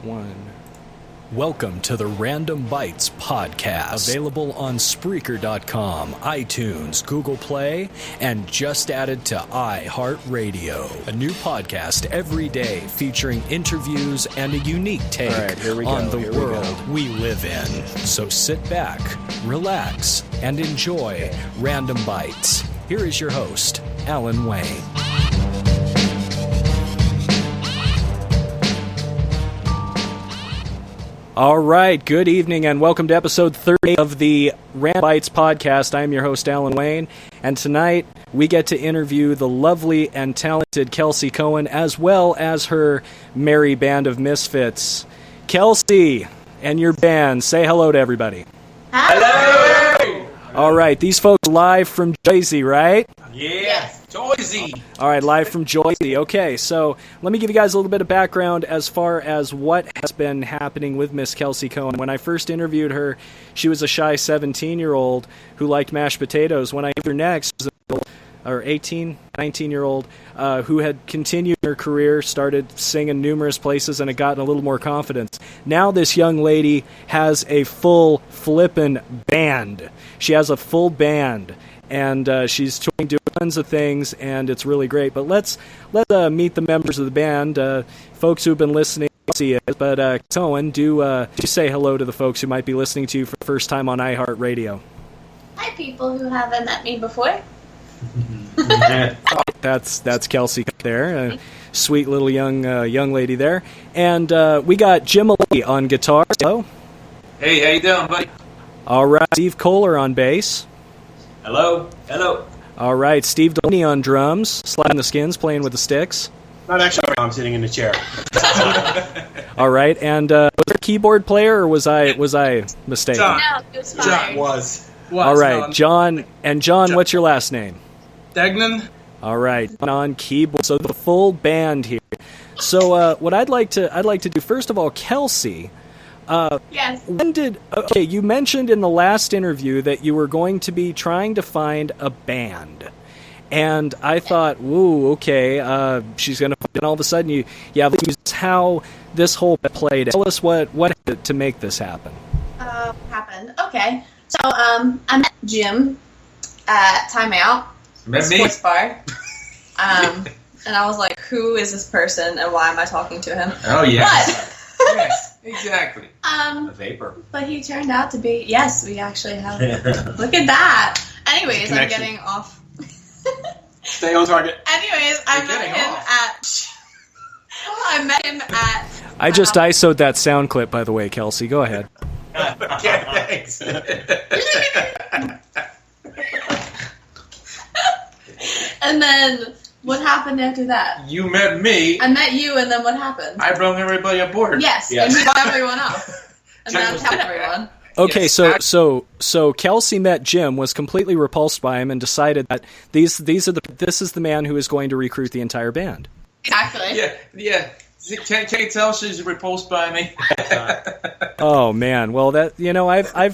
One. Welcome to the Random Bites podcast, available on Spreaker.com, iTunes, Google Play, and just added to iHeartRadio. A new podcast every day featuring interviews and a unique take on the world we live in. So sit back, relax, and enjoy Random Bites. Here is your host, Alan Wayne. All right, good evening and welcome to episode 30 of the Random Bites podcast. I am your host, Alan Wayne, and tonight we get to interview the lovely and talented Kelsey Coan as well as her merry band of misfits. Kelsey and your band, say hello to everybody. Hello! All right, these folks are live from Jersey, right? Yes. Jersey. All right, live from Jersey. Okay, so let me give you guys a little bit of background as far as what has been happening with Miss Kelsey Coan. When I first interviewed her, she was a shy 17-year-old who liked mashed potatoes. When I interviewed her next, she was or 18, 19-year-old who had continued her career, started singing numerous places, and had gotten a little more confidence. Now this young lady has a full flippin' band. She has a full band. And she's doing tons of things, and it's really great. But let's meet the members of the band, folks who've been listening. But Coan, do say hello to the folks who might be listening to you for the first time on iHeartRadio. Hi, people who haven't met me before. That's Kelsey there, a sweet little young lady there, and we got Jim Lee on guitar. Hello. Hey, how you doing, buddy? All right, Steve Kohler on bass. Hello. Hello. All right, Steve Delaney on drums, sliding the skins, playing with the sticks. Not actually, I'm sitting in the chair. All right, and was there a keyboard player, or was I mistaken? John. No, it was fine. John was. All right, John. And John, what's your last name? Degnan. All right, on keyboard. So the full band here. So what I'd like to do first of all, Kelsey. Yes. You mentioned in the last interview that you were going to be trying to find a band, and I thought, ooh, okay, she's gonna. And all of a sudden, you have to use how this whole played. Tell us what happened to make this happen. Happened. Okay. So I met Jim at Timeout, sports bar. And I was like, who is this person and why am I talking to him? Oh, yes. But, Yes, exactly. A vapor. But he turned out to be, yes, we actually have. Look at that. Anyways, I'm getting off. Stay on target. Anyways, I met him at. I just ISO'd that sound clip, by the way, Kelsey. Go ahead. Okay, thanks. And then, what happened after that? You met me. I met you, and then what happened? I brought everybody aboard. Yes, and we got everyone up. And then I'm telling everyone. Okay, Yes, so Kelsey met Jim, was completely repulsed by him, and decided that this is the man who is going to recruit the entire band. Exactly. Yeah. Can't you tell she's repulsed by me? Oh man, well that I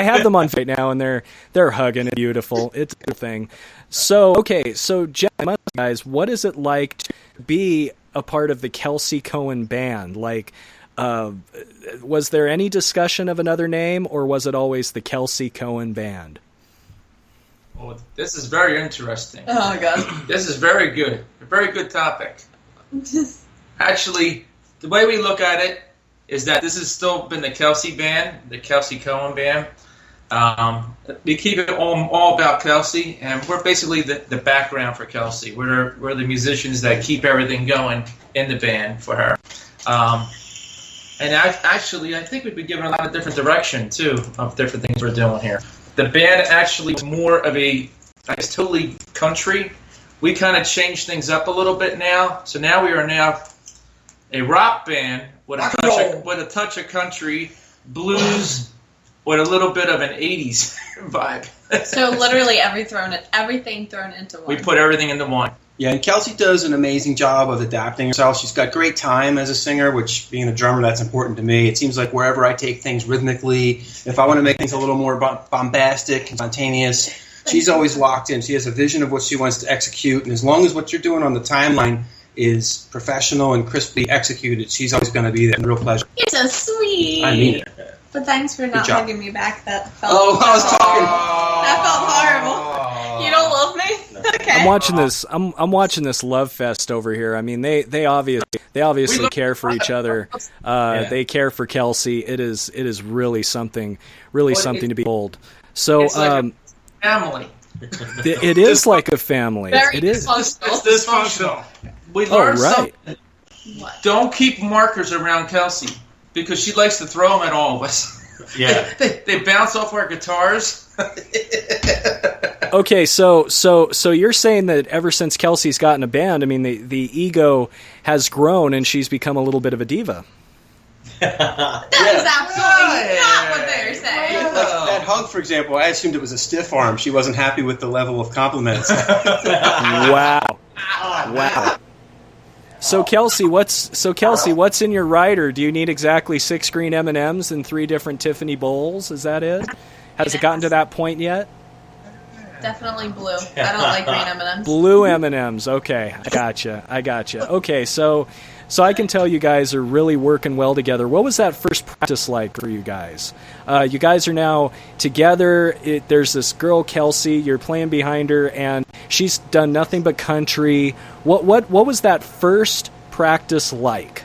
have them on right now, and they're hugging. It's beautiful. It's a good thing. So Jim, guys, what is it like to be a part of the Kelsey Coan band? Like, was there any discussion of another name, or was it always the Kelsey Coan band? Well, this is very interesting. Oh my god. This is very good. A very good topic. Actually, the way we look at it is that this has still been the Kelsey band, the Kelsey Coan band. We keep it all about Kelsey, and we're basically the background for Kelsey. We're the musicians that keep everything going in the band for her. And I think we've been given a lot of different direction, too, of different things we're doing here. The band actually is more of it's totally country. We kind of changed things up a little bit now. So now we are a rock band with a touch of country, blues, with a little bit of an 80s vibe. So literally everything thrown into one. We put everything into one. Yeah, and Kelsey does an amazing job of adapting herself. She's got great time as a singer, which, being a drummer, that's important to me. It seems like wherever I take things rhythmically, if I want to make things a little more bombastic and spontaneous, she's always locked in. She has a vision of what she wants to execute, and as long as what you're doing on the timeline is professional and crisply executed, she's always going to be there. Real pleasure. You're so sweet. I mean it. But thanks for not hugging me back. That felt I was talking. That felt horrible. You don't love me? Okay. I'm watching this. I'm watching this love fest over here. I mean, they obviously care for each other. They care for Kelsey. It is really something to behold. So it's like a family. It is like a family. Very it is. It's dysfunctional. We learned right. something. What? Don't keep markers around Kelsey because she likes to throw them at all of us. Yeah. they bounce off our guitars. Okay, so you're saying that ever since Kelsey's gotten a band, I mean, the ego has grown and she's become a little bit of a diva. That is absolutely not what they're saying. Like that hug, for example, I assumed it was a stiff arm. She wasn't happy with the level of compliments. Wow. So Kelsey, what's in your rider? Do you need exactly 6 green M&Ms and 3 different Tiffany bowls? Is that it? Has it gotten to that point yet? Definitely blue. I don't like green M&Ms. Blue M&Ms. Okay, I gotcha. Okay, so I can tell you guys are really working well together. What was that first practice like for you guys? You guys are now together. There's this girl, Kelsey. You're playing behind her, and she's done nothing but country. What was that first practice like?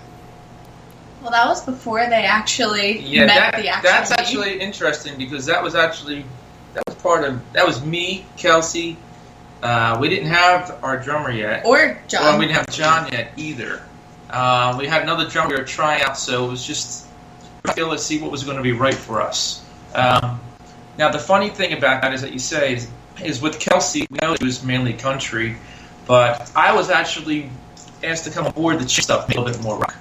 Well, that was before they actually met the actual That's team. actually interesting because that was me, Kelsey. We didn't have our drummer yet. Or John. Well, we didn't have John yet either. We had another drummer we were trying out, so it was just to see what was going to be right for us. Now, the funny thing about that is that you say is with Kelsey, we know it was mainly country, but I was actually asked to come aboard the stuff, a little bit more rock.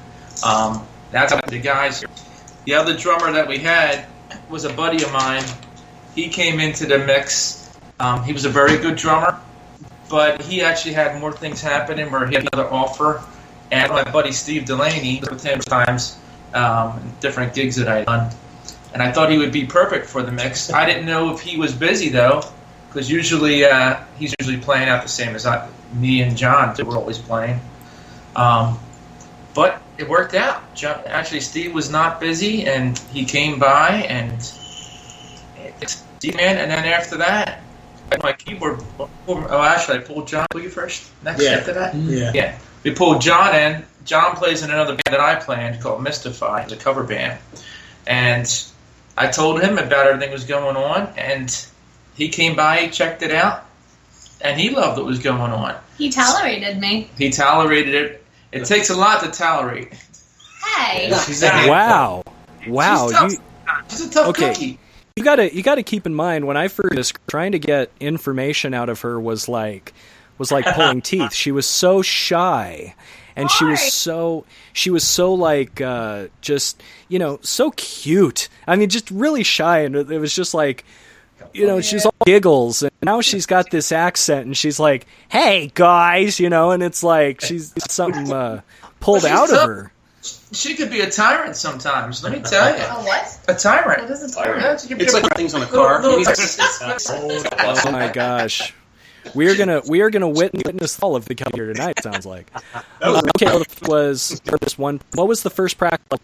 That's how the guys. The other drummer that we had was a buddy of mine. He came into the mix. He was a very good drummer, but he actually had more things happening where he had another offer. And my buddy Steve Delaney with him times, different gigs that I'd done. And I thought he would be perfect for the mix. I didn't know if he was busy, though, because usually he's usually playing out the same as me and John. We're always playing. But it worked out. Actually, Steve was not busy, and he came by, and Steve, man. And then after that, my keyboard. Oh, actually, I pulled John. Will you first? Next after that? Yeah. We pulled John in. John plays in another band that I planned called Mystify. It's a cover band. And I told him about everything that was going on, and he came by, he checked it out, and he loved what was going on. He tolerated me. He tolerated it. It takes a lot to tolerate. Hey. Wow. She's a tough cookie. You gotta keep in mind when I first trying to get information out of her was like pulling teeth. She was so shy, and she was so like just so cute. I mean, just really shy, and it was just like she's all giggles, and now she's got this accent, and she's like, "Hey guys," and it's like she's something pulled out of her. She could be a tyrant sometimes. Let me tell you. A what? A tyrant. What is a tyrant? It's like things on a car. Oh my gosh. We are gonna witness all of the color here tonight. Sounds like. Okay, what was the first practice?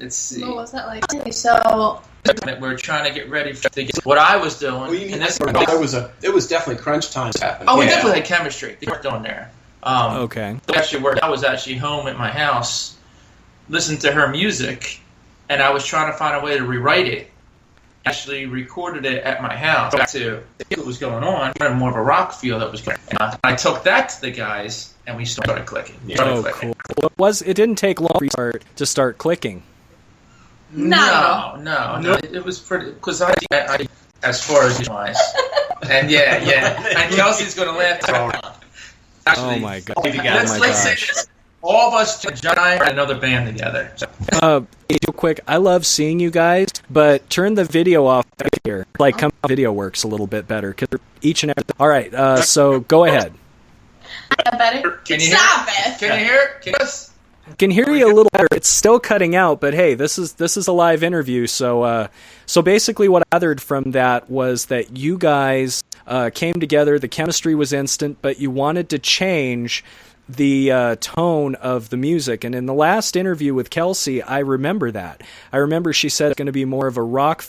Let's see. What was that like? So we're trying to get ready to get what I was doing. Well, it was definitely crunch time happening. Oh, we definitely had chemistry. They worked on there. Okay. I was actually home at my house, listening to her music, and I was trying to find a way to rewrite it. Actually recorded it at my house to see what was going on. I had more of a rock feel that was going on. I took that to the guys, and we started clicking. Cool. It didn't take long for you to start clicking. No. It was pretty, because I as far as wise. And and Kelsey's going to laugh. Actually, oh my god! Let's say this. All of us, John and I, are in another band together. Real quick, I love seeing you guys, but turn the video off here. Like, come video works a little bit better because each and every. All right, so go ahead. Better? Can you Stop hear it? Can you hear it? Can hear you a little better. It's still cutting out, but hey, this is a live interview. So basically, what I gathered from that was that you guys came together. The chemistry was instant, but you wanted to change the tone of the music. And in the last interview with Kelsey, I remember that. I remember she said it's going to be more of a rock.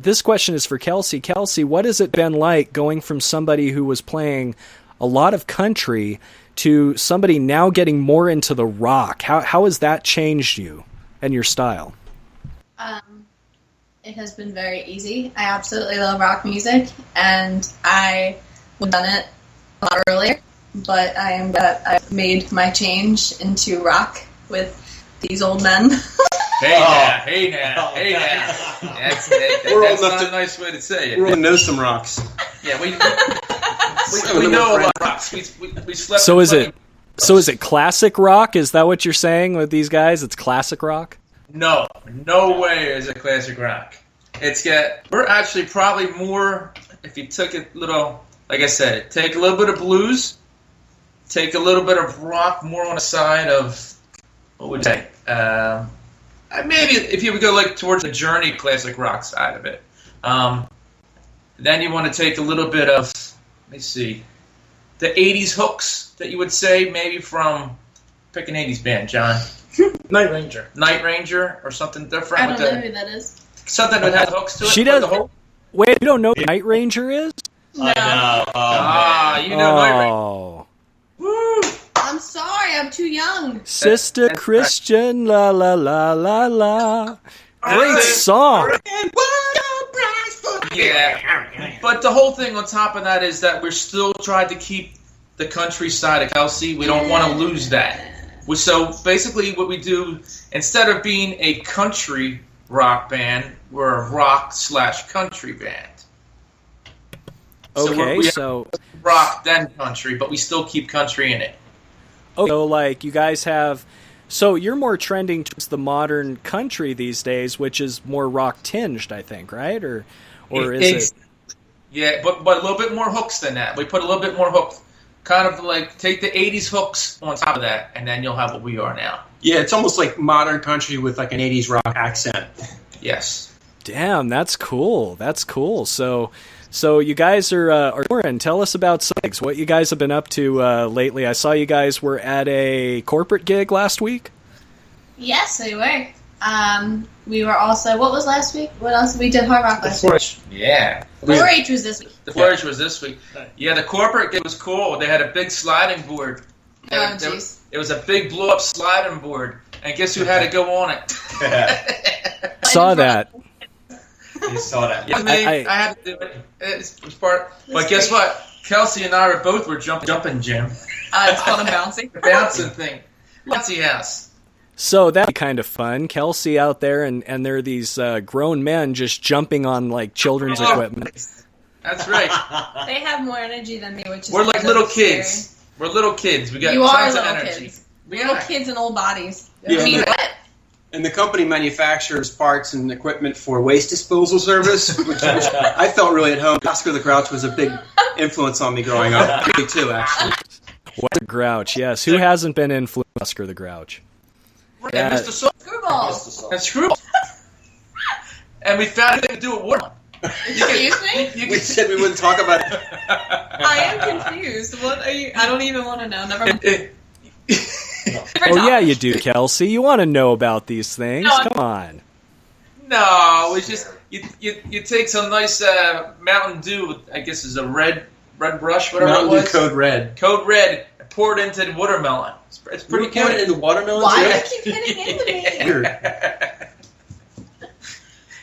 This question is for Kelsey. Kelsey, what has it been like going from somebody who was playing a lot of country to somebody now getting more into the rock? How has that changed you and your style? It has been very easy. I absolutely love rock music, and I would have done it a lot earlier, but I've made my change into rock with these old men. Hey now. That's not a nice way to say it. We know some rocks. Yeah, we know a lot of rocks. We slept. So is it classic rock? Is that what you're saying with these guys? It's classic rock? No way is it classic rock. We're actually probably more, if you took it little, like I said, take a little bit of blues, take a little bit of rock more on the side of, what would you say? Maybe if you would go like towards the Journey classic rock side of it. Then you want to take a little bit of, let me see, the 80s hooks that you would say maybe from, pick an 80s band, John. Night Ranger or something different. I don't know who that is. Something that has hooks to it. She does. Wait, you don't know who Night Ranger is? No. I know. You know Night Ranger. Woo! I'm sorry, I'm too young. Sister Christian, la la la la la. Great song. Yeah. But the whole thing on top of that is that we're still trying to keep the country side of Kelsey. We don't want to lose that. So basically what we do, instead of being a country rock band, we're a rock/country band. Okay, so rock then country, but we still keep country in it. Okay, so like you guys have, so you're more trending towards the modern country these days, which is more rock tinged, I think, right? Or is it? Yeah, but a little bit more hooks than that. We put a little bit more hooks. Kind of like take the 80s hooks on top of that, and then you'll have what we are now. Yeah, it's almost like modern country with like an 80s rock accent. Yes. Damn, that's cool. That's cool. So you guys are touring. Tell us about Sykes. What you guys have been up to lately. I saw you guys were at a corporate gig last week. Yes, we were. We were also, what was last week? What else? We did Hard Rock last week. Yeah. 4-H was this week. The 4-H was this week. Yeah, the corporate gig was cool. They had a big sliding board. Oh, jeez. It was a big blow-up sliding board. And guess who had to go on it? Saw that. You saw that. Yeah, I had to do it. It was part. But guess what? Kelsey and I were jumping, Jim. It's called a bouncing. The bouncing thing. Bouncy house. So that'd be kind of fun. Kelsey out there, and there are these grown men just jumping on like children's equipment. That's right. They have more energy than me, which is we're like little kids. Scary. We're little kids. We got tons of energy. Kids. Little kids in old bodies. Yeah, I mean, what? And the company manufactures parts and equipment for waste disposal service, which I felt really at home. Oscar the Grouch was a big influence on me growing up. Me too, actually. What a Grouch, yes. Who hasn't been influenced by Oscar the Grouch? And Mr. Screwball. And Screwball. And we found a thing to do with water. Excuse me? We said we wouldn't talk about it. I am confused. What are you? I don't even want to know. Never mind. Oh, yeah, you do, Kelsey. You want to know about these things. No, come on. No, it's just, you take some nice Mountain Dew, I guess is a red brush, whatever Mountain it was. Dew Code Red. Code Red, and pour it into the watermelon. It's pretty good. Pour it into watermelon? Why do you keep hitting into me? Weird.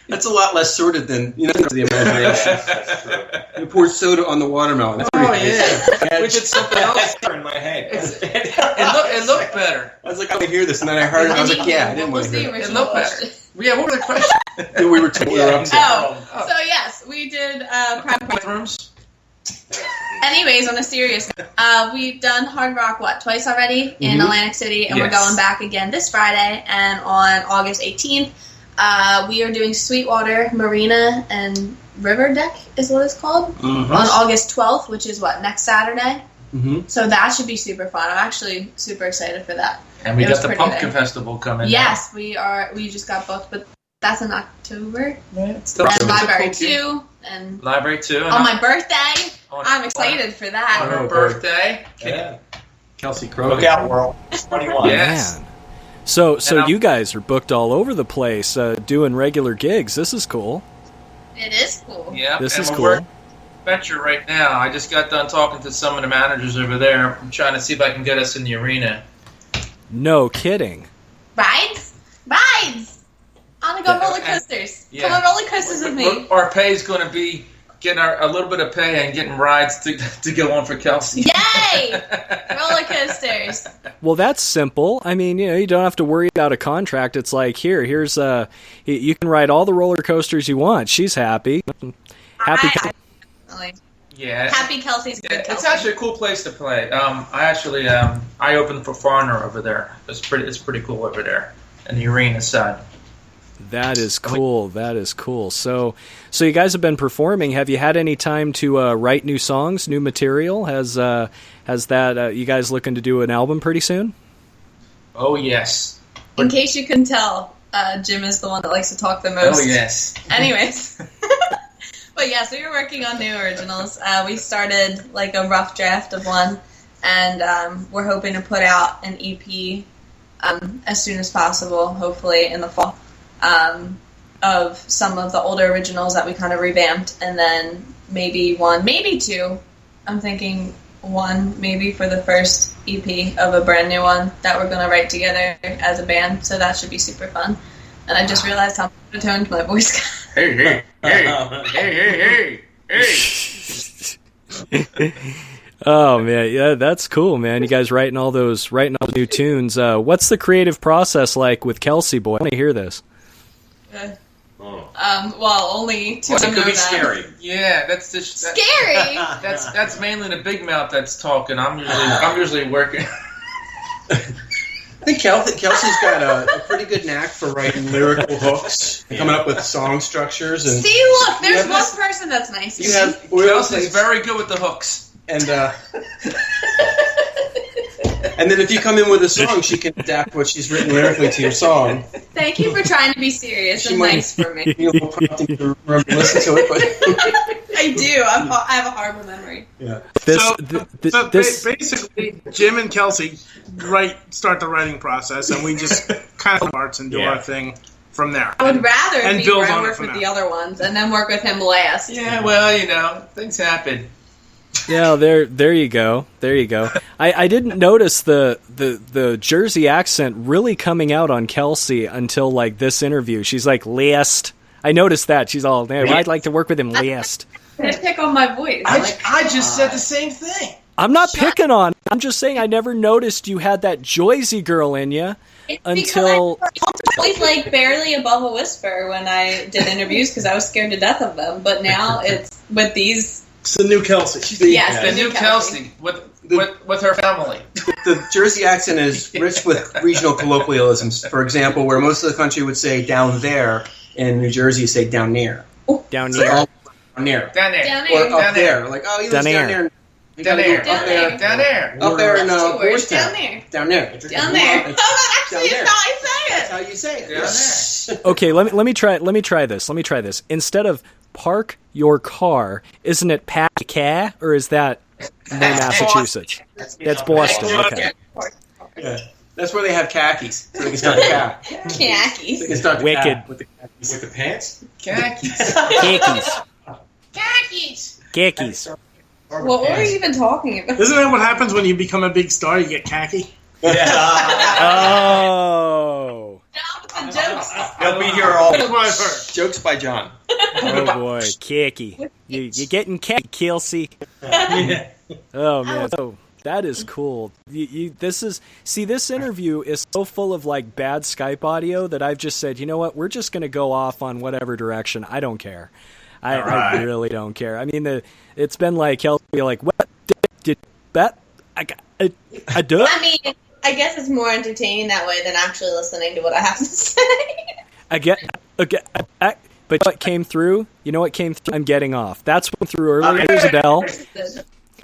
That's a lot less sorted than, the imagination. You pour soda on the watermelon. That's yeah. We did something else. In my head. It looked better. I was like, I want to hear this, and then I heard it, and I was like, yeah, I didn't want to hear it. It looked better. Yeah, what were the questions? We were told we were up to. So yes, we did private bathrooms. Anyways, on a serious note, we've done Hard Rock, twice already in Atlantic City, and we're going back again this Friday, and on August 18th, we are doing Sweetwater Marina and River Deck is what it's called, on August 12th, which is next Saturday. So that should be super fun. I'm actually super excited for that. And we got the Pumpkin Festival coming. Yes, we just got booked, but that's in October. Yeah, and Library 2. And Library 2. On my birthday. I'm excited for that. On her birthday. Kelsey Coan. Look out, world. 21. Yes. Man. So And you guys are booked all over the place, doing regular gigs. This is cool. It is cool. Yeah, This and is we're cool. working venture right now. I just got done talking to some of the managers over there. I'm trying to see if I can get us in the arena. No kidding. Rides? Rides! I want to go roller coasters. Yeah. Come on roller coasters with me. Our pay is going to be getting a little bit of pay and getting rides to go on for Kelsey. Yay! Roller coasters. Well, that's simple. I mean, you don't have to worry about a contract. It's like, here's you can ride all the roller coasters you want. She's happy. Yeah. Happy Kelsey's good Kelsey. It's actually a cool place to play. I opened for Foreigner over there. It's pretty cool over there in the arena side. That is cool. That is cool. So you guys have been performing. Have you had any time to write new songs, new material? Has that you guys looking to do an album pretty soon? Oh yes. In case you couldn't tell, Jim is the one that likes to talk the most. Oh yes. Anyways. But yeah, so we were working on new originals. We started like a rough draft of one, and we're hoping to put out an EP as soon as possible, hopefully in the fall, of some of the older originals that we kind of revamped, and then maybe one, maybe two. I'm thinking one maybe for the first EP of a brand new one that we're going to write together as a band, so that should be super fun. And I just realized how monotoned my voice got. Hey. Oh man, yeah, that's cool, man. You guys writing all those new tunes. What's the creative process like with Kelsey Boy? I want to hear this. Well, only two of them It know could be that. scary. Yeah, that's just Scary. that's mainly the big mouth that's talking. I'm usually working. I think Kelsey's got a pretty good knack for writing lyrical hooks, coming up with song structures, and See, look, there's You one have person that's nice. you have Kelsey's very good with the hooks. and and then if you come in with a song, she can adapt what she's written lyrically to your song. Thank you for trying to be serious She and might- nice for me. You know, prompting to remember to listen to it, but I do. I have a horrible memory. yeah. Basically, Jim and Kelsey start the writing process, and we just kind of parts and do our thing from there. I would rather And be build where I on it work from with now. the other ones and then work with him last. Yeah, well, things happen. Yeah, there you go. There you go. I didn't notice the Jersey accent really coming out on Kelsey until like this interview. She's like last. I noticed that. She's all, hey, I'd like to work with him last. They pick on my voice. I just said the same thing. I'm not picking on. I'm just saying I never noticed you had that Joyzy girl in you until. I was always like barely above a whisper when I did interviews because I was scared to death of them. But now it's with these. It's the new Kelsey. Yes, The new Kelsey with her family. The Jersey accent is rich with regional colloquialisms. For example, where most of the country would say down there, in New Jersey you say down near. Down It's like here. all down near. Down there. Down Or there. up Down there. Like, oh, he lives Down down there. there. You Down gotta there. go Down up there. Down there. Up there in Two words. Boystown. Down there. Down there. Down there. It's Oh, that actually down is there. how I say That's it. how you say it. Down Yes. Okay, let me try this. Instead of park your car, isn't it pack a car, or is that no Massachusetts? That's Boston. Okay. Yeah. That's where they have khakis. So they can start the cat. They Khakis. can start the Wicked. cat with the khakis. With the pants? Khakis. Khakis. Khakis. Khakis. What were we even talking about? Isn't that what happens when you become a big star? You get khaki. Oh. The jokes. They'll be here all. That's what I've heard. Jokes by John. Oh boy, khaki. You're getting khaki, Kelsey. Oh man, so that is cool. This interview is so full of like bad Skype audio that I've just said, you know what, we're just gonna go off on whatever direction. I don't care. I really don't care. I mean, it's been like Kelsey, like what did that? I do. I mean, I guess it's more entertaining that way than actually listening to what I have to say. But what came through? You know what came through? I'm getting off. That's what through earlier, Isabel.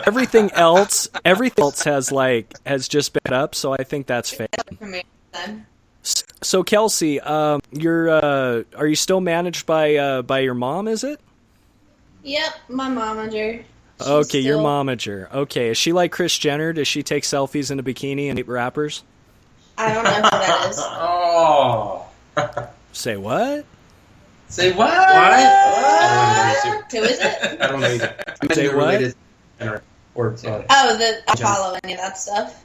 Everything else has just been up, so I think that's fair. For me, then. So Kelsey, are you still managed by your mom? Is it? Yep, my momager. Okay, your momager. Okay, is she like Kris Jenner? Does she take selfies in a bikini and eat rappers? I don't know who that is. Oh. Say what? Say what? Who is it? I don't know either. I'm Say what? related. Or I follow any of that stuff.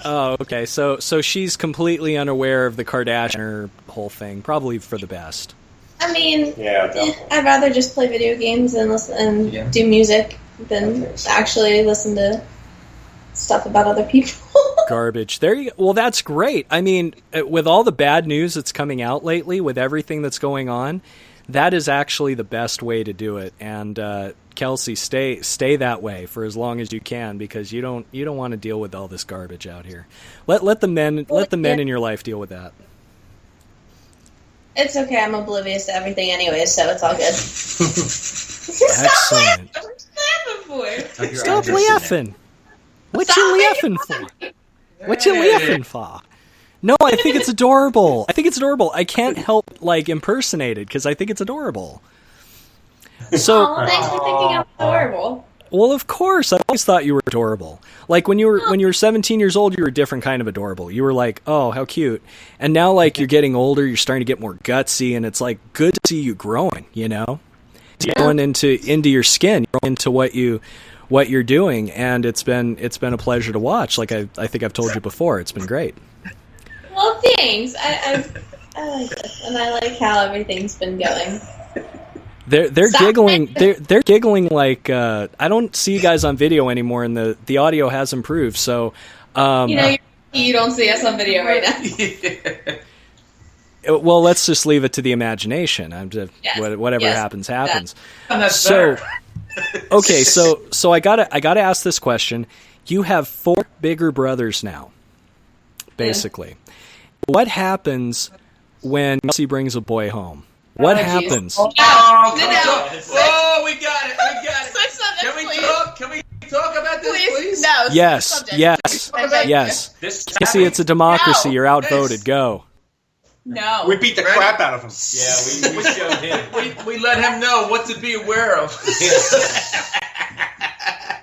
Oh, okay. So she's completely unaware of the Kardashian whole thing. Probably for the best. I mean, Yeah, I'd rather just play video games and listen and do music than actually listen to stuff about other people. Garbage. There you go. Well, that's great. I mean, with all the bad news that's coming out lately, with everything that's going on, that is actually the best way to do it. And Kelsey, stay that way for as long as you can, because you don't want to deal with all this garbage out here. Let the men in your life deal with that. It's okay. I'm oblivious to everything anyway, so it's all good. Excellent. Stop laughing. What you laughing for? What you laughing for? No, I think it's adorable. I can't help impersonate it because I think it's adorable. So, thanks for thinking I'm adorable. Well, of course, I always thought you were adorable. Like when you were 17 years old, you were a different kind of adorable. You were like, oh, how cute. And now, you're getting older, you're starting to get more gutsy, and it's good to see you growing. You know, going into your skin, into what you're doing, and it's been a pleasure to watch. Like I think I've told you before, it's been great. Well, thanks. I like this, and I like how everything's been going. They're giggling. They're giggling like I don't see you guys on video anymore, and the audio has improved. So, you don't see us on video right now. Well, let's just leave it to the imagination. Whatever happens. So, okay, so I gotta ask this question. You have 4 bigger brothers now, basically. What happens when Kelsey brings a boy home? What happens? Oh, we got it. Can we talk about this, please? No. Yes. Kelsey, it's a democracy. No. You're outvoted. Go. No. We beat the crap out of him. Yeah, we showed him. We let him know what to be aware of.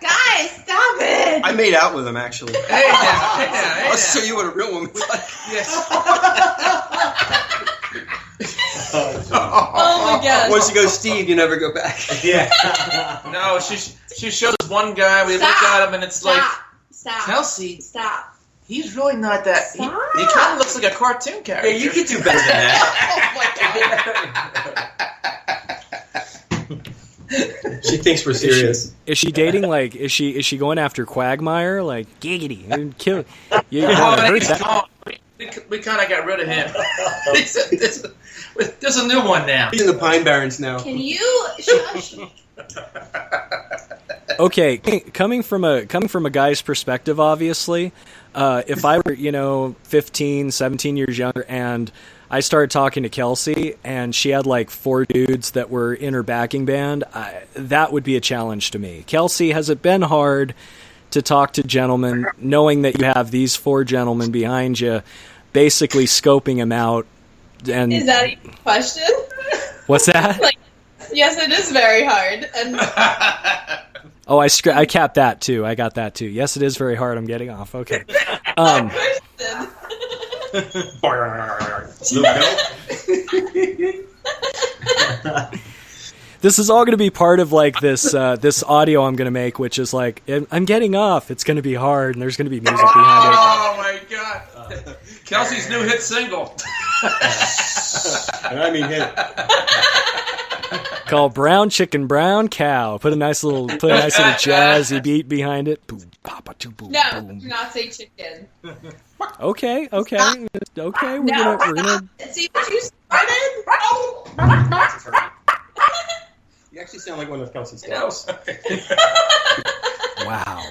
Guys, stop it! I made out with him, actually. Hey now. I'll show you what a real woman's like. Yes. Oh my God! Once you go Steve, you never go back. Yeah. No, she shows one guy. We look at him, and it's Stop. Kelsey. Stop. He's really not that. He kind of looks like a cartoon character. Yeah, you could do better than that. She thinks we're serious. Is she dating? Is she going after Quagmire? Giggity, kill you. We kind of got rid of him. There's a new one now. He's in the Pine Barrens now. Can you shush? Okay, coming from a guy's perspective, obviously, if I were 15, 17 years younger, and I started talking to Kelsey, and she had 4 dudes that were in her backing band, that would be a challenge to me. Kelsey, has it been hard to talk to gentlemen, knowing that you have these 4 gentlemen behind you, basically scoping them out? And is that a question? What's that? Yes, it is very hard. And oh, I capped that too. I got that too. Yes, it is very hard. I'm getting off. Okay. This is all going to be part of this audio I'm going to make, which is I'm getting off. It's going to be hard, and there's going to be music behind it. Oh my God! Kelsey's new hit single. And I mean hit. Called Brown Chicken, Brown Cow. Put a nice little jazzy beat behind it. Boom, papa, boom, no, boom. do not say chicken. Okay. We're gonna see what you started. You actually sound like one of Kelsey's dogs. Wow.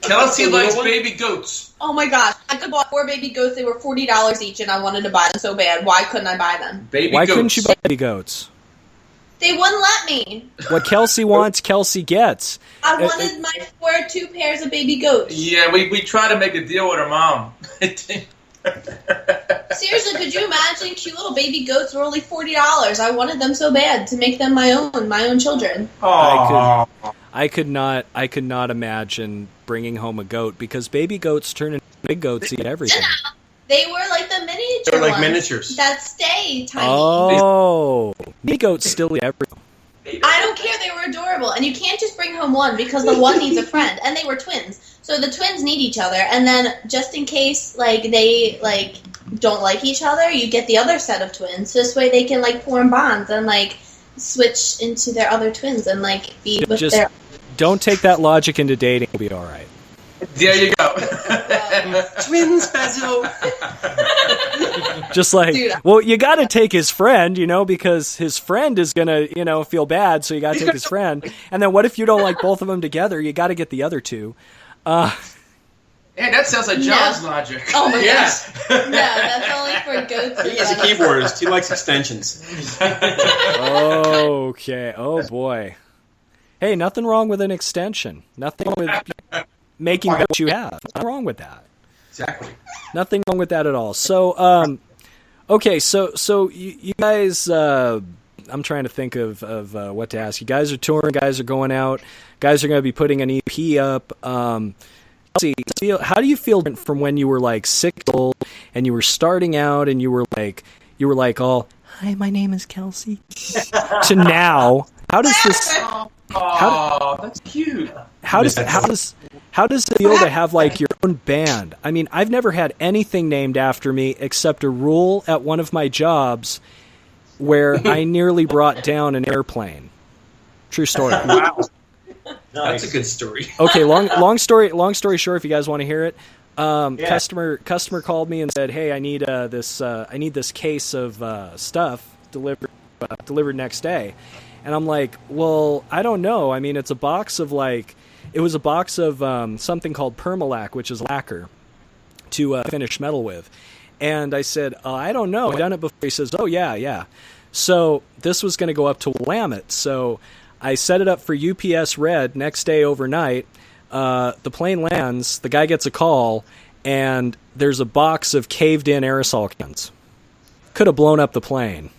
Kelsey likes baby goats. Oh my gosh! I could buy 4 baby goats. They were $40 each, and I wanted to buy them so bad. Why couldn't I buy them? Why couldn't you buy baby goats? They wouldn't let me. What Kelsey wants, Kelsey gets. I wanted my 2 pairs of baby goats. Yeah, we tried to make a deal with her mom. Seriously, could you imagine imagine cute little baby goats were only $40. I wanted them so bad to make them my own children. I could not imagine bringing home a goat because baby goats turn into big goats, eat everything. They were like the miniature They're like ones miniatures. that stay tiny. Oh, baby goats still eat everything. I don't care. They were adorable, and you can't just bring home one because the one needs a friend, and they were twins. So the twins need each other, and then just in case they don't like each other, you get the other set of twins. So this way they can form bonds and switch into their other twins and be with Just their. don't take that logic into dating. It'll be all right. There you go. Twins, Basil. Just Dude. well, you got to take his friend, because his friend is gonna, feel bad. So you got to take his friend. And then what if you don't like both of them together? You got to get the other two. Yeah, that sounds like John's logic. Oh my Yes. gosh. No, that's only for goats. He is a keyboardist. He likes extensions. Okay. Oh boy. Hey, nothing wrong with an extension. Nothing wrong with making what you have. Nothing wrong with that. Exactly. Nothing wrong with that at all. So, okay, so you guys, I'm trying to think of what to ask. You guys are touring, guys are going out, guys are going to be putting an EP up. Kelsey, how do you feel from when you were 6 years old and you were starting out and you were all, hi, my name is Kelsey, to now? How does this? Oh, that's cute. How does it feel to have your own band? I mean, I've never had anything named after me except a rule at one of my jobs where I nearly brought down an airplane. True story. Wow. That's a good story. Okay, long story short, if you guys want to hear it. Customer called me and said, "Hey, I need this case of stuff delivered next day." And I'm like, "Well, I don't know. I mean, it's a box of it was a box of something called permalac, which is lacquer to finish metal with." And I said, "I don't know. I've done it before." He says, "Oh, yeah." So this was going to go up to Willamette. So I set it up for UPS Red next day overnight. The plane lands. The guy gets a call, and there's a box of caved-in aerosol cans. Could have blown up the plane.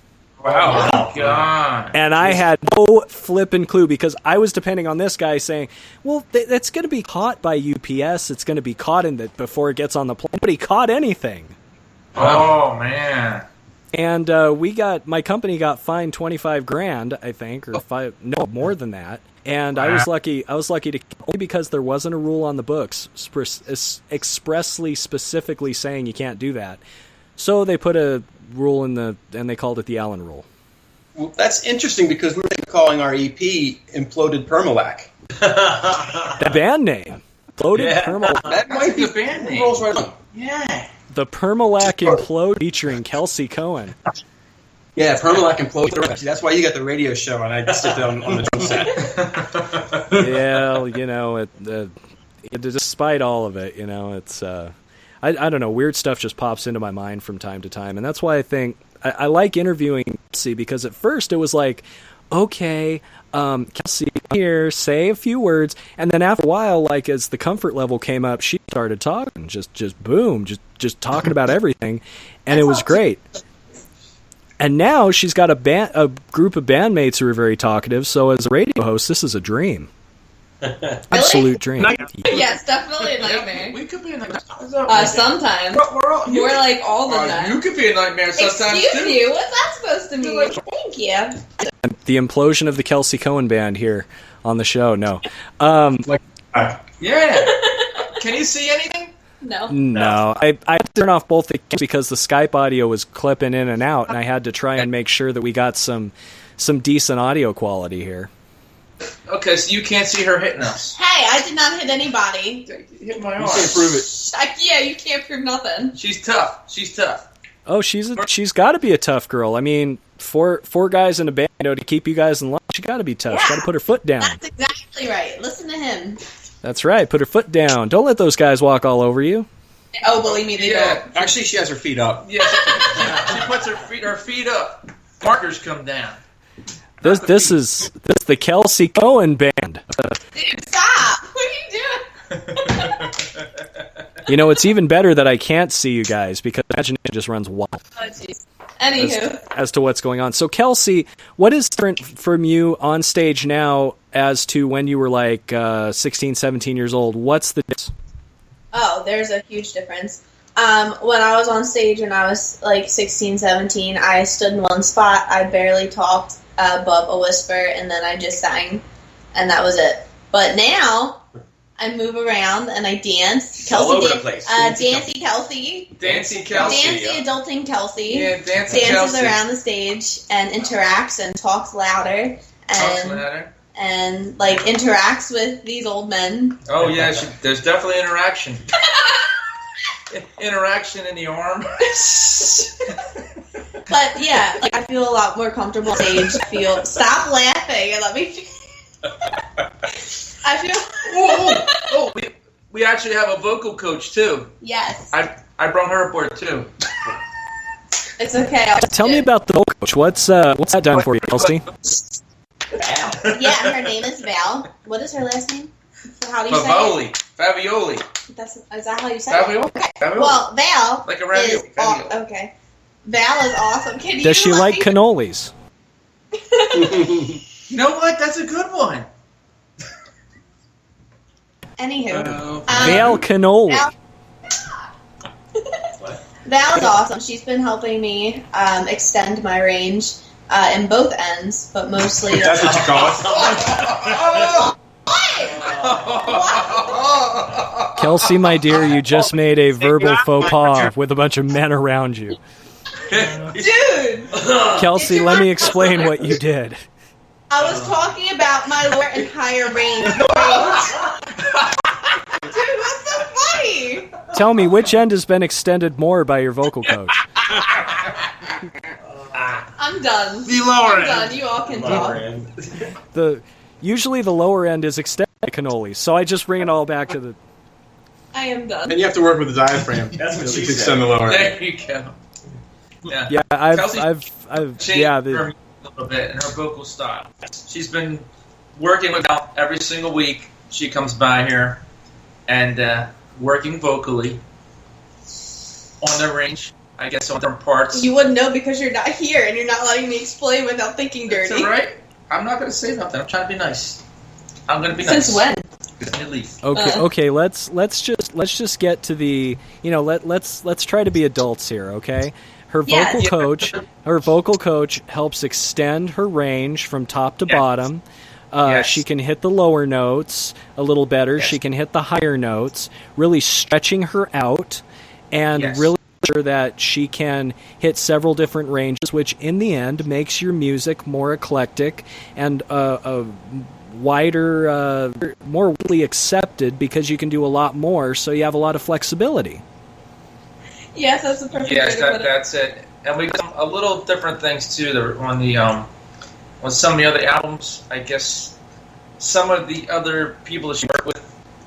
Wow. Oh, God. And I had no flippin' clue because I was depending on this guy saying, well, that's going to be caught by UPS. It's going to be caught before it gets on the plane. But he caught anything. Oh, man. And my company got fined $25,000, I think, or more than that. And I was lucky to, only because there wasn't a rule on the books expressly, specifically saying you can't do that. So they put a rule and they called it the Allen rule. Well, that's interesting because we're calling our EP Imploded Permalac. The band name. Imploded Permalac. That might be the band name. Rolls right on. Yeah. The Permalac Implode featuring Kelsey Coan. Yeah, Permalac Imploded. That's why you got the radio show and I just sit down on the drum set. Yeah, despite all of it, it's... I don't know, weird stuff just pops into my mind from time to time, and that's why I think I like interviewing Kelsey, because at first it was okay, Kelsey, here, say a few words, and then after a while, as the comfort level came up, she started talking, just boom, just talking about everything, and it was great. And now she's got a group of bandmates who are very talkative, so as a radio host, this is a dream. Absolute dream. Yes, definitely a nightmare. We could be a nightmare. Sometimes. More all the time. You could be a nightmare sometimes, Excuse too. you? What's that supposed to mean? Thank you. The implosion of the Kelsey Coan band here on the show. No. Yeah. Can you see anything? No. I turned off both the cameras because the Skype audio was clipping in and out, and I had to try and make sure that we got some decent audio quality here. Okay, so you can't see her hitting us. Hey, I did not hit anybody. Hit my arm. You can't prove it. Yeah, you can't prove nothing. She's tough. Oh, she's got to be a tough girl. I mean, four guys in a band, to keep you guys in line, she got to be tough. Yeah, She got to put her foot down. That's exactly right. Listen to him. That's right. Put her foot down. Don't let those guys walk all over you. Oh, believe me, they don't. Actually, she has her feet up. Yeah, she puts her feet up. Markers come down. This is the Kelsey Coan band. Dude, stop! What are you doing? It's even better that I can't see you guys because imagination just runs wild. Oh, jeez. as to what's going on. So, Kelsey, what is different from you on stage now as to when you were like 16, 17 years old? What's the difference? Oh, there's a huge difference. When I was on stage when I was like 16, 17, I stood in one spot. I barely talked above a whisper, and then I just sang, and that was it. But now I move around and I dance. Kelsey, all over the place. Dancy Kelsey. Dancy Kelsey. Dancy Adulting Kelsey. Yeah, Dancy dances Kelsey. around the stage and interacts and talks louder and like interacts with these old men. Oh yeah, there's definitely interaction. Interaction in the arm. But yeah, like I feel a lot more comfortable on stage. Stop laughing and let me. I feel. Oh, we actually have a vocal coach too. Yes. I brought her aboard too. It's okay. Tell me about the vocal coach. What's that done for you, Kelsey? Yeah, her name is Val. What is her last name? How do you say it? Fabioli. Is that how you say it? Fabioli. Okay. Fabioli. Well, Val Like a ravioli. is okay. Val is awesome. Does she like cannolis? You know what? That's a good one. Anywho, Val cannoli. Val is awesome. She's been helping me extend my range in both ends, but mostly. That's what you call it. Kelsey, my dear, you just made a verbal faux pas with a bunch of men around you. Dude! Kelsey, let me explain what you did. I was talking about my lower and higher range. Dude, what's so funny? Tell me, which end has been extended more by your vocal coach? I'm done. The lower I'm end. done. You all can talk. Usually the lower end is extended cannolis, so I just bring it all back to the... I am done. And you have to work with the diaphragm. That's what to she extend said. the lower end. There you go. Yeah. Yeah, Kelsey's I've changed yeah, her a little bit in her vocal style. She's been working with Val every single week. She comes by here and working vocally on the range. I guess on different parts. You wouldn't know because you're not here and you're not letting me explain without thinking dirty. That's all right. I'm not going to say nothing. I'm trying to be nice. I'm going to be nice. Since when? Okay. Let's just get to the, let's try to be adults here, okay? Her vocal coach helps extend her range from top to bottom. She can hit the lower notes a little better. Yes. She can hit the higher notes, really stretching her out and really sure that she can hit several different ranges, which in the end makes your music more eclectic and a wider, more widely accepted because you can do a lot more, so you have a lot of flexibility. Yes, that's the perfect way to put it. That's it. And we got a little different things too on some of the other albums. I guess some of the other people that she worked with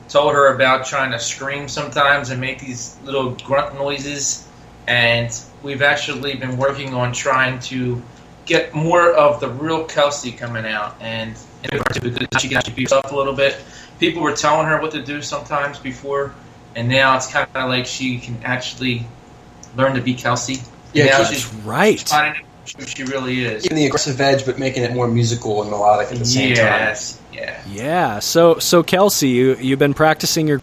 told her about trying to scream sometimes and make these little grunt noises. And we've actually been working on trying to get more of the real Kelsey coming out. And because she can actually be herself a little bit. People were telling her what to do sometimes before, and now it's kind of like she can actually learn to be Kelsey. Yeah, now that's she's right. finding who she really is. Giving the aggressive edge, but making it more musical and melodic at the same time. Yes, yeah. Yeah. So Kelsey, you've been practicing your.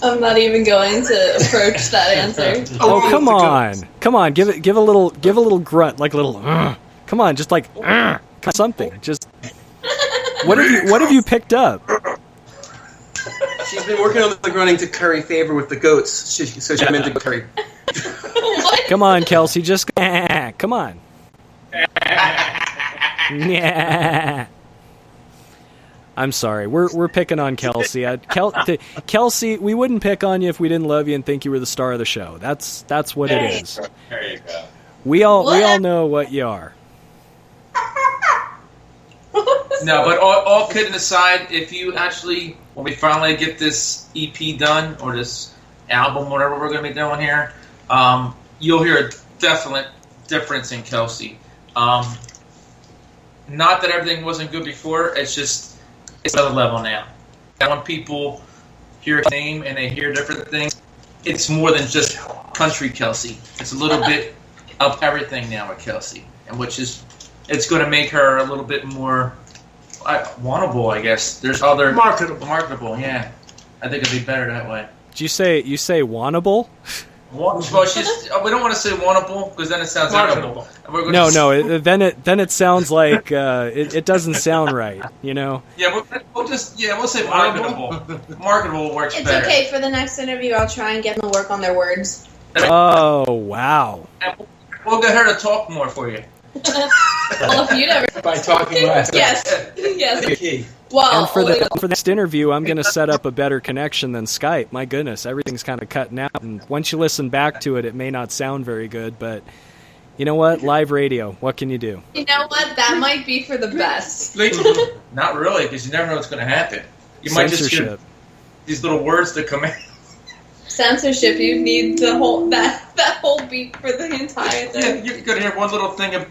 I'm not even going to approach that answer. Oh, come on! Give a little grunt, like a little. Come on, just like something. Just what have you picked up? She's been working on the grunting to curry favor with the goats, so she meant to curry. Come on, Kelsey, just come on. Yeah. I'm sorry. We're picking on Kelsey. Kelsey, we wouldn't pick on you if we didn't love you and think you were the star of the show. That's what it is. There you go. We all know what you are. No, but all kidding aside, if you actually, when we finally get this EP done or this album, whatever we're going to be doing here, you'll hear a definite difference in Kelsey. Not that everything wasn't good before, it's another level now. And when people hear his name and they hear different things, it's more than just country Kelsey. It's a little bit of everything now with Kelsey, and it's going to make her a little bit more wantable, I guess. There's other marketable. Yeah, I think it'd be better that way. Did you say wantable? Well, we don't want to say wantable because then it sounds marketable. No. Then it sounds like it doesn't sound right. You know. Yeah, we'll say marketable. Marketable works better. It's okay. For the next interview, I'll try and get them to work on their words. Oh wow! And we'll get her to talk more for you. Well, if you never By talking less. yes. Well, and for the next interview, I'm going to set up a better connection than Skype. My goodness, everything's kind of cutting out, and once you listen back to it, it may not sound very good, but you know what? Live radio, what can you do? You know what? That might be for the best. Not really, because you never know what's going to happen. You might just hear these little words that come in. Censorship. You need the whole that whole beat for the entire thing. Yeah, you're going to hear one little thing of...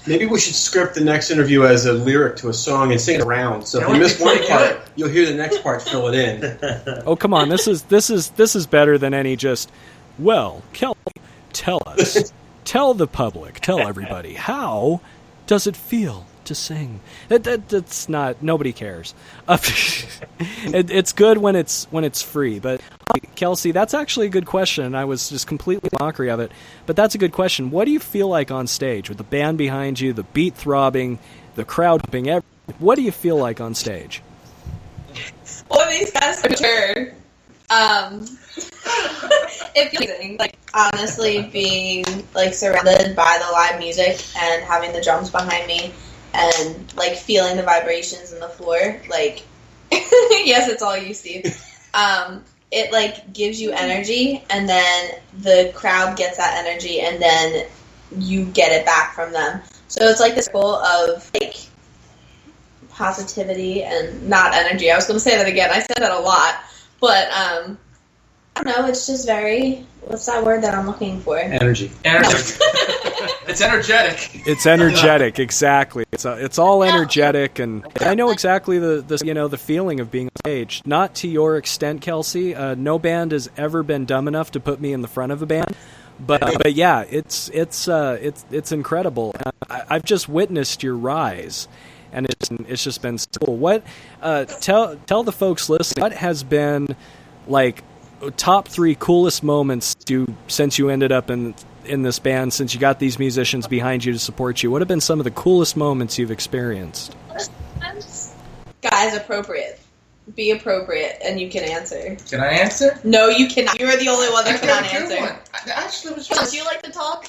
Maybe we should script the next interview as a lyric to a song and sing it around. So if you miss one part, you'll hear the next part fill it in. Oh, come on. This is better than any just, well, Kelly, tell us. Tell the public. Tell everybody. How does it feel to sing? That's not, nobody cares. It's good when it's free, but Kelsey, that's actually a good question, and I was just completely mockery of it, but that's a good question. What do you feel like on stage with the band behind you, the beat throbbing, the crowd pumping? What do you feel like on stage? Well, these guys are sure. It feels amazing. Like, honestly, being like surrounded by the live music and having the drums behind me and like feeling the vibrations in the floor, like yes, it's all you, Steve. It like gives you energy, and then the crowd gets that energy, and then you get it back from them. So it's like this goal of like positivity and not energy. I was going to say that again. I said that a lot, but I don't know. It's just very. What's that word that I'm looking for? Energy. It's energetic. It's energetic, exactly. It's all energetic, and I know exactly the feeling of being on stage. Not to your extent, Kelsey. No band has ever been dumb enough to put me in the front of a band, but yeah, it's incredible. I've just witnessed your rise, and it's just been so cool. What tell the folks listening, what has been like top 3 coolest moments since you ended up in this band, since you got these musicians behind you to support you? What have been some of the coolest moments you've experienced? Guys, appropriate. Be appropriate, and you can answer. Can I answer? No, you cannot. You're the only one that cannot answer. Actually, was Do you like to talk?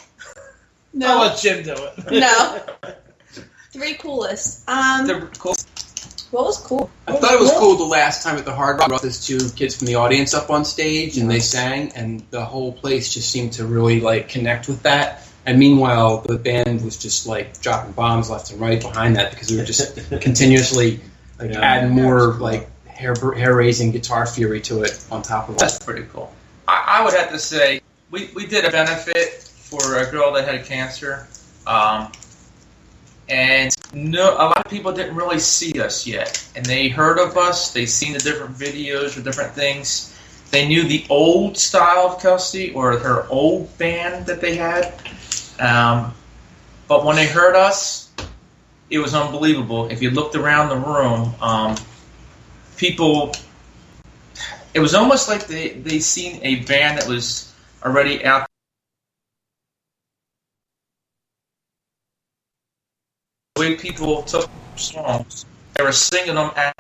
No. I'll let Jim do it. No. 3 coolest. What was cool? I thought it was cool the last time at the Hard Rock, brought these 2 kids from the audience up on stage, and they sang, and the whole place just seemed to really like connect with that. And meanwhile, the band was just like dropping bombs left and right behind that, because we were just continuously like adding more like hair-raising guitar fury to it on top of it. That's pretty cool. I would have to say we did a benefit for a girl that had cancer, and a lot of people didn't really see us yet, and they heard of us. They seen the different videos or different things. They knew the old style of Kelsey or her old band that they had, but when they heard us, it was unbelievable. If you looked around the room, people, it was almost like they seen a band that was already out. The way people took songs, they were singing them, and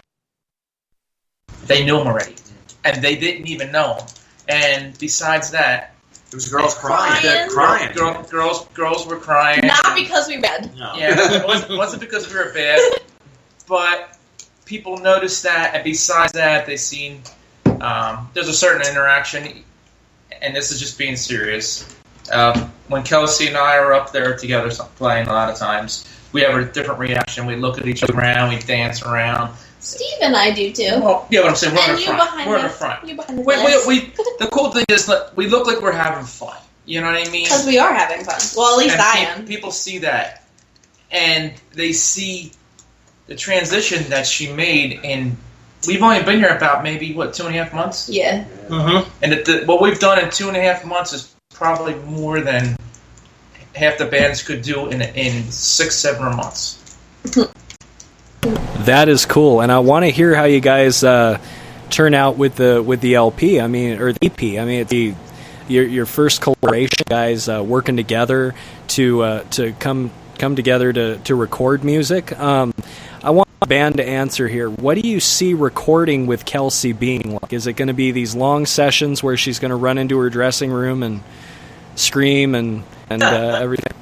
they knew them already, and they didn't even know them. And besides that, there was girls crying. Girls were crying. Not because we read. No. Yeah, it wasn't because we were bad, but people noticed that, and besides that, they seen there's a certain interaction, and this is just being serious. When Kelsey and I are up there together playing, a lot of times we have a different reaction. We look at each other around, we dance around. Steve and I do too. Well, yeah, what I'm saying, we're in the front. We're in the front. You behind the The cool thing is that we look like we're having fun. You know what I mean? Because we are having fun. Well, at least I am. People see that, and they see the transition that she made in we've only been here about maybe, 2.5 months? Yeah. Mm-hmm. And what we've done in 2.5 months is probably more than half the bands could do in 6-7 months. That is cool, and I want to hear how you guys turn out with the LP. I mean, or the EP. I mean, your first collaboration, guys, working together to come together to record music. I want the band to answer here. What do you see recording with Kelsey being like? Is it going to be these long sessions where she's going to run into her dressing room and scream and everything?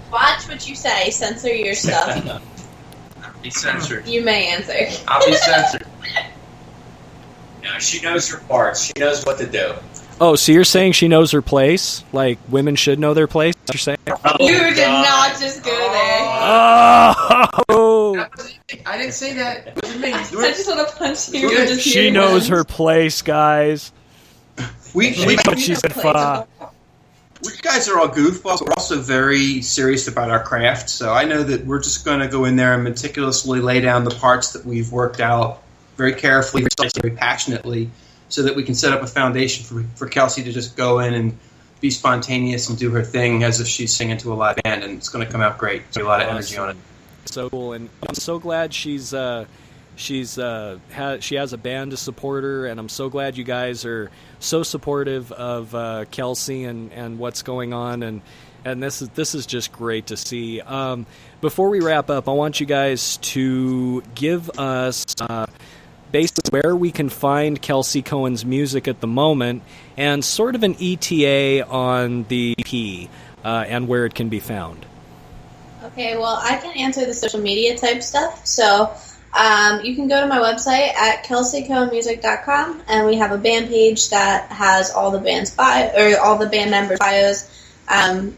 Watch what you say. Censor your stuff. Be censored. You may answer. I'll be censored. No, she knows her parts. She knows what to do. Oh, so you're saying she knows her place? Like women should know their place? You're saying? You did not just go there. Oh! I didn't say that. It wasn't me. I just want to punch you. Good. Just She knows her place, guys. We She said, "Fa." We guys are all goofballs, but we're also very serious about our craft. So I know that we're just going to go in there and meticulously lay down the parts that we've worked out very carefully, very passionately, so that we can set up a foundation for Kelsey to just go in and be spontaneous and do her thing as if she's singing to a live band, and it's going to come out great. There's a lot of energy on it. So cool, and I'm so glad she has a band to support her, and I'm so glad you guys are so supportive of Kelsey and what's going on, and this is just great to see. Before we wrap up, I want you guys to give us basically where we can find Kelsey Coan's music at the moment, and sort of an ETA on the EP and where it can be found. Okay, well, I can answer the social media type stuff. So you can go to my website at kelseycoanmusic.com, and we have a band page that has all the band's all the band members' bios.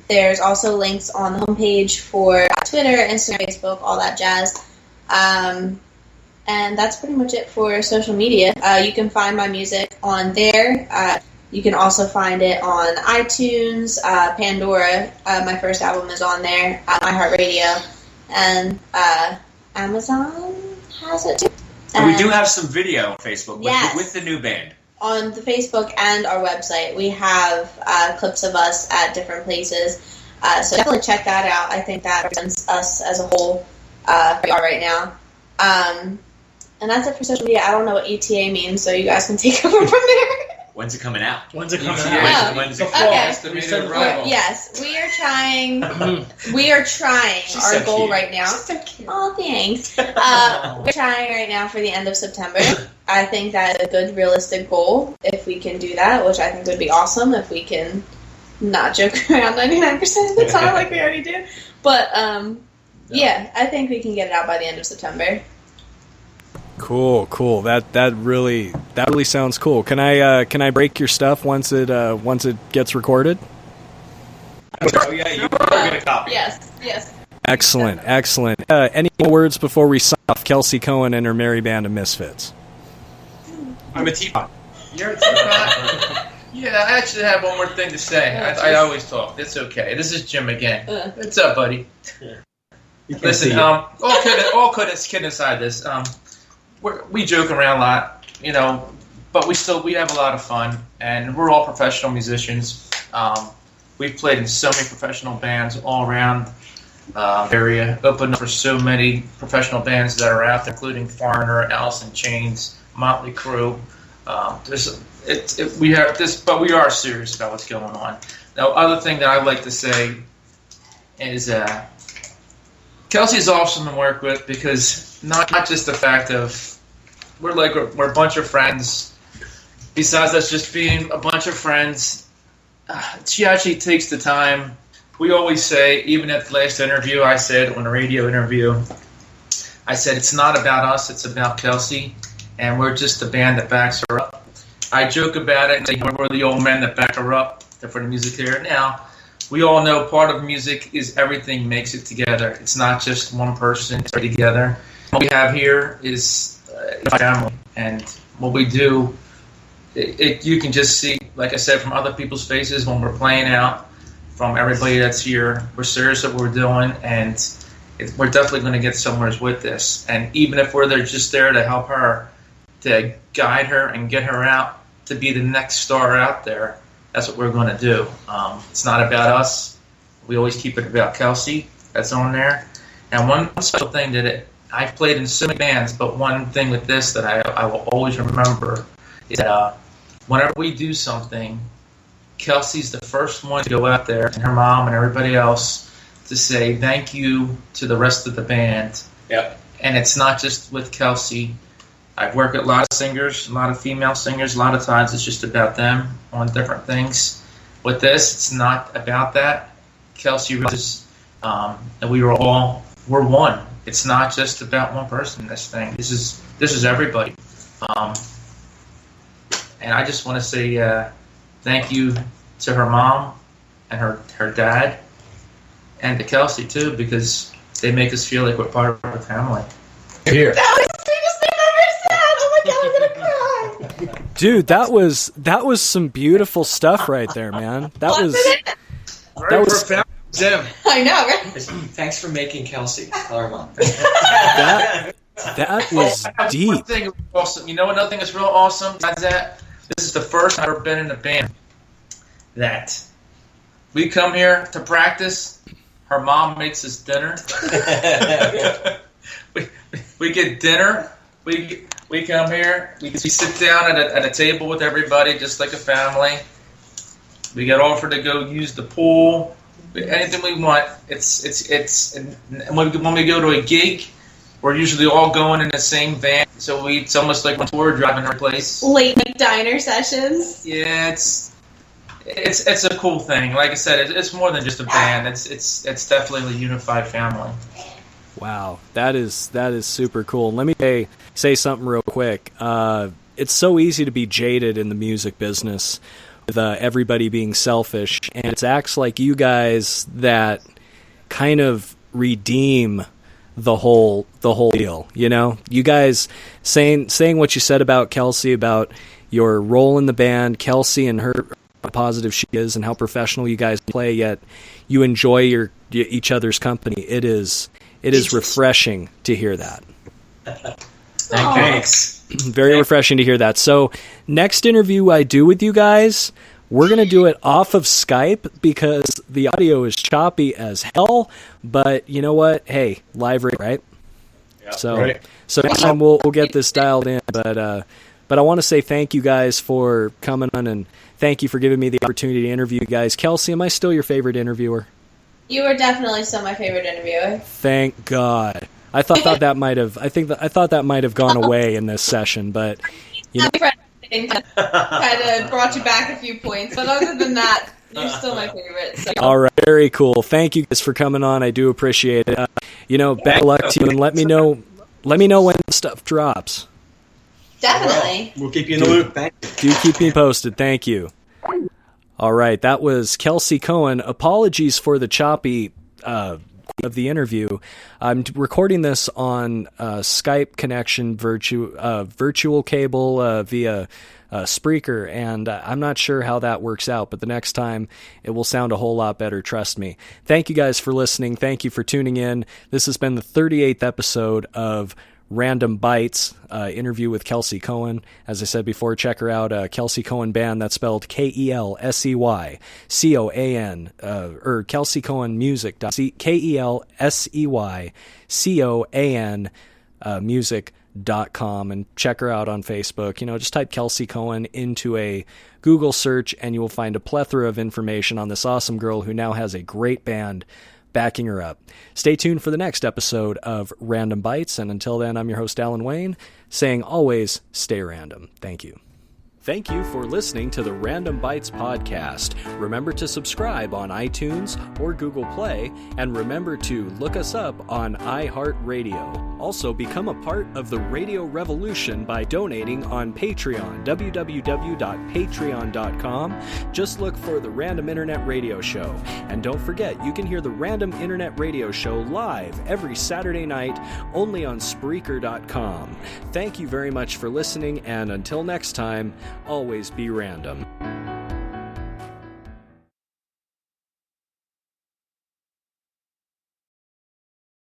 There's also links on the homepage for Twitter, Instagram, Facebook, all that jazz. And that's pretty much it for social media. You can find my music on there. You can also find it on iTunes, Pandora. My first album is on there, iHeartRadio, and Amazon has it too. And we do have some video on Facebook Yes. with the new band. On the Facebook and our website, we have clips of us at different places. So definitely check that out. I think that represents us as a whole where we are right now. And that's it for social media. I don't know what ETA means, so you guys can take over from there. When's it coming out? When's it coming Yeah. out? When's it Okay. Estimated arrival. Yes, we are trying. We are trying. She's Our so goal cute. right now. Oh, thanks. We're trying right now for the end of September. I think that is a good, realistic goal. If we can do that, which I think would be awesome. If we can not joke around 99% of the time like we already do. But yeah, I think we can get it out by the end of September. Cool. That really sounds cool. Can I break your stuff once it gets recorded? Oh yeah, you can get a copy. Yes. Excellent. Any more words before we sign off? Kelsey Coan and her merry band of misfits. I'm a teapot. You're a teapot? Yeah, I actually have one more thing to say. I always talk. It's okay. This is Jim again. What's up, buddy? Listen, all kidding aside, this we joke around a lot, but we have a lot of fun, and we're all professional musicians. We've played in so many professional bands all around area, opened up for so many professional bands that are out there, including Foreigner, Alice in Chains, Motley Crue. We have this, but we are serious about what's going on. Now, other thing that I'd like to say is Kelsey's awesome to work with, because not just the fact of we're a bunch of friends. Besides us just being a bunch of friends, she actually takes the time. We always say, even at the last interview, I said on a radio interview, I said it's not about us, it's about Kelsey, and we're just the band that backs her up. I joke about it and say we're the old men that back her up for the music here. Now, we all know part of music is everything makes it together. It's not just one person together. What we have here is family, and what we do, you can just see, like I said, from other people's faces when we're playing out, from everybody that's here. We're serious at what we're doing, and we're definitely going to get somewhere with this. And even if we're just there to help her, to guide her and get her out to be the next star out there, that's what we're going to do. It's not about us. We always keep it about Kelsey that's on there. And one special thing I've played in so many bands, but one thing with this that I will always remember is that whenever we do something, Kelsey's the first one to go out there, and her mom and everybody else, to say thank you to the rest of the band. Yep. And it's not just with Kelsey. I've worked with a lot of singers, a lot of female singers. A lot of times it's just about them on different things. With this, it's not about that. Kelsey realizes that we're one. It's not just about one person in this thing. This is everybody. And I just want to say thank you to her mom and her dad, and to Kelsey too, because they make us feel like we're part of a family. Here. That was the sweetest thing I've ever said. Oh my god, I'm gonna cry. Dude, that was some beautiful stuff right there, man. That was profound, Jim. I know, right? Thanks for making Kelsey. Tell her mom. that was deep. One thing awesome. You know another thing that's real awesome? Besides that, this is the first I've ever been in a band that we come here to practice. Her mom makes us dinner. we get dinner. We come here. We sit down at a table with everybody, just like a family. We get offered to go use the pool. Anything we want. And when we go to a gig, we're usually all going in the same van. So it's almost like when we're driving our place. Late night diner sessions. Yeah, it's a cool thing. Like I said, it's more than just a band. It's definitely a unified family. Wow, that is super cool. Let me say something real quick. It's so easy to be jaded in the music business with everybody being selfish, and it's acts like you guys that kind of redeem the whole deal. You know, you guys saying what you said about Kelsey, about your role in the band, Kelsey and her, how positive she is, and how professional you guys play, yet you enjoy each other's company. It is refreshing to hear that. Thanks. Very refreshing to hear that. So next interview I do with you guys, we're going to do it off of Skype because the audio is choppy as hell. But you know what? Hey, live radio, right? Yeah, so right. So next time we'll get this dialed in. But I want to say thank you guys for coming on, and thank you for giving me the opportunity to interview you guys. Kelsey, am I still your favorite interviewer? You were definitely still my favorite interviewer. Thank God. I thought that might have gone away in this session, but you know. Kind of brought you back a few points, but other than that, you're still my favorite. So. All right, very cool. Thank you guys for coming on. I do appreciate it. Bad luck to you, and let me know when stuff drops. Definitely. We'll keep you in the loop. Thank you. Do keep me posted. Thank you. All right, that was Kelsey Coan. Apologies for the choppy of the interview. I'm recording this on Skype connection, virtual cable via Spreaker, and I'm not sure how that works out, but the next time it will sound a whole lot better, trust me. Thank you guys for listening. Thank you for tuning in. This has been the 38th episode of Random Bites, interview with Kelsey Coan. As I said before, check her out, Kelsey Coan Band. That's spelled KelseyCoan, or Kelsey Coan Music. KelseyCoan music.com, and check her out on Facebook. Just type Kelsey Coan into a Google search, and you will find a plethora of information on this awesome girl who now has a great band backing her up. Stay tuned for the next episode of Random Bites, and until then, I'm your host, Alan Wayne, saying always stay random. Thank you. Thank you for listening to the Random Bites podcast. Remember to subscribe on iTunes or Google Play, and remember to look us up on iHeartRadio. Also, become a part of the radio revolution by donating on Patreon, www.patreon.com. Just look for the Random Internet Radio Show. And don't forget, you can hear the Random Internet Radio Show live every Saturday night only on Spreaker.com. Thank you very much for listening, and until next time, always be random.